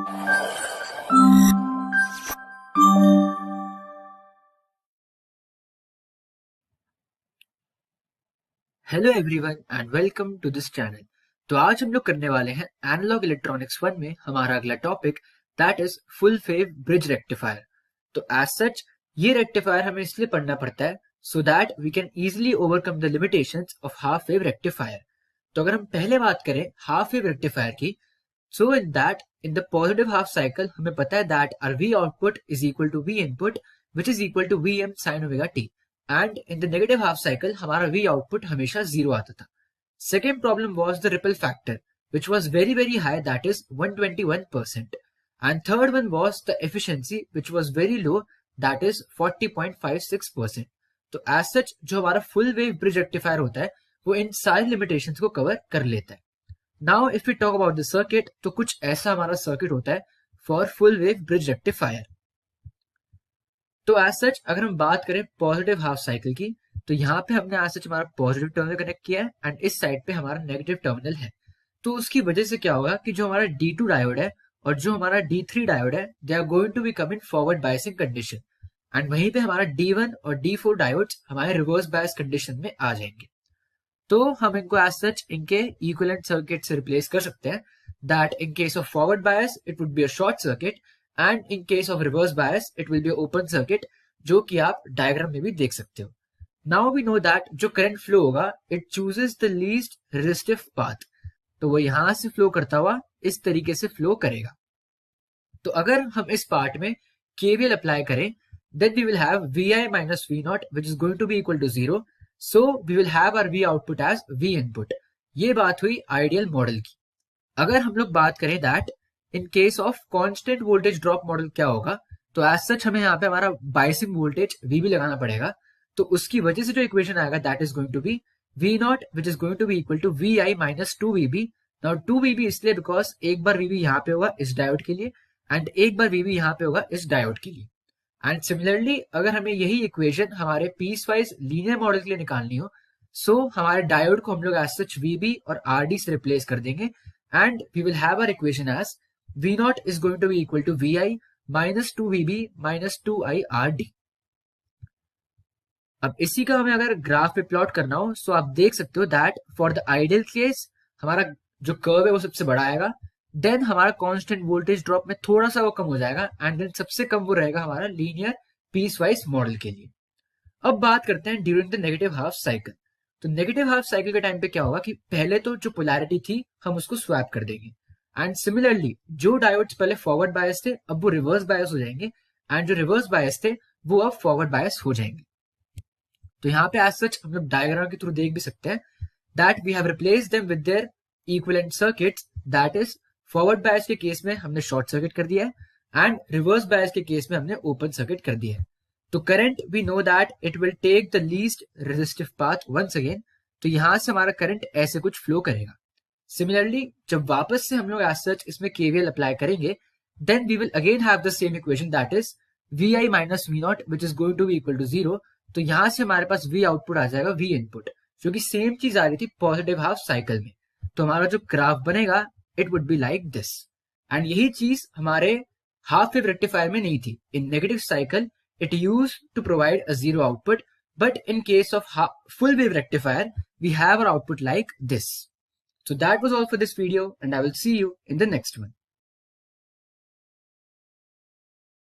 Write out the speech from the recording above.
Hello everyone and welcome to this channel. तो आज हम लोग करने वाले हैं एनालॉग इलेक्ट्रॉनिक्स 1 में हमारा अगला topic that is full wave bridge rectifier. तो एज सच ये रेक्टिफायर हमें इसलिए पढ़ना पड़ता है so that we can easily overcome the limitations of half wave rectifier. तो अगर हम पहले बात करें हाफ वेव रेक्टिफायर की, so in the positive half cycle हमें पता है that our V output is equal to V input which is equal to V M sine omega T. And in the negative half cycle हमारा V output हमेशा 0 आता था। Second problem was the ripple factor which was very high that is 121%। And third one was the efficiency which was very low that is 40.56%। तो as सच जो हमारा full wave bridge rectifier होता है वो इन सारी लिमिटेशंस को कवर कर लेता है। Now if we talk about the circuit, तो कुछ ऐसा हमारा सर्किट होता है for full wave bridge rectifier. तो एज सच अगर हम बात करें पॉजिटिव हाफ साइकिल की, तो यहाँ पे हमने एज सच हमारा पॉजिटिव टर्मिनल कनेक्ट किया है एंड इस साइड पे हमारा नेगेटिव टर्मिनल है। तो उसकी वजह से क्या होगा कि जो हमारा D2 डायोड है और जो हमारा D3 डायोड है they are going to be come in forward biasing condition and वहीं पे हमारा D1 और D4 डायोड्स हमारे रिवर्स बायस कंडीशन में आ जाएंगे। तो हम इनको एज सच इनके इक्विवेलेंट सर्किट से रिप्लेस कर सकते हैं that in case of forward bias it would be a short circuit and in case of reverse bias it will be open circuit, जो कि आप डायग्राम में भी देख सकते हो। नाउ वी नो दैट जो करंट फ्लो होगा it chooses the least resistive path, तो वो यहां से फ्लो करता हुआ इस तरीके से फ्लो करेगा। तो अगर हम इस पार्ट में KVL अप्लाई करें then we will have Vi minus V naught which is going to be equal to 0, so we will have our V output as V input। ये बात हुई आइडियल मॉडल की। अगर हम लोग बात करें that in case of constant voltage drop model क्या होगा, तो एज सच हमें यहाँ पे हमारा बायसिंग वोल्टेज VB लगाना पड़ेगा। तो उसकी वजह से जो इक्वेशन आएगा that is going to be V not which is going to be equal to VI minus 2VB। नाउ 2VB इसलिए बिकॉज एक बार VB यहाँ पे होगा इस डायोड के लिए एंड एक बार VB यहाँ पे होगा इस डायोड के लिए। एंड सिमिलरली अगर हमें यही इक्वेशन हमारे पीस वाइज लीनियर मॉडल के लिए निकालनी हो, सो हमारे डायोड को हम लोग एज सच VB और RD से रिप्लेस कर देंगे and we will have our equation as V not is going to be equal to VI minus 2VB minus 2I RD। अब इसी का हमें अगर ग्राफ पे प्लॉट करना हो, सो आप देख सकते हो that for the ideal case हमारा जो कर्व है वो सबसे बड़ा आएगा, देन हमारा कांस्टेंट वोल्टेज ड्रॉप में थोड़ा सा वो कम हो जाएगा एंड देन सबसे कम वो रहेगा हमारा लीनियर पीस वाइज मॉडल के लिए। अब बात करते हैं during the negative half cycle. तो नेगेटिव हाफ साइकिल के टाइम पे क्या होगा कि पहले तो जो पोलैरिटी थी हम उसको स्वैप कर देंगे एंड सिमिलरली जो डायोड्स पहले फॉरवर्ड बायस थे अब वो रिवर्स बायस हो जाएंगे एंड जो रिवर्स बायस थे वो अब फॉरवर्ड बायस हो जाएंगे। तो यहाँ पे एज सच हम लोग डायग्राम के थ्रू देख भी सकते हैं that we have replace them with their equivalent circuits, that is forward bias के केस में हमने शॉर्ट सर्किट कर दिया है एंड रिवर्स बायस के केस में हमने ओपन सर्किट कर दिया है। तो current we know that it will take the least resistive path once again, तो यहां से हमारा करंट ऐसे कुछ फ्लो करेगा। सिमिलरली जब वापस से हम लोग एज सच इसमें KVL अप्लाई करेंगे then we will again have the same equation that is VI minus V not which is going to be equal to 0। तो यहां से हमारे पास V आउटपुट आ जाएगा V इनपुट, जो कि सेम चीज आ रही थी पॉजिटिव हाफ साइकिल में। तो हमारा जो ग्राफ बनेगा it would be like this and यही चीज हमारे हाफ वेव रेक्टिफायर में नहीं थी। In negative cycle it used to provide a zero output, but in case of full wave rectifier we have our output like this. So that was all for this video and I will see you in the next one.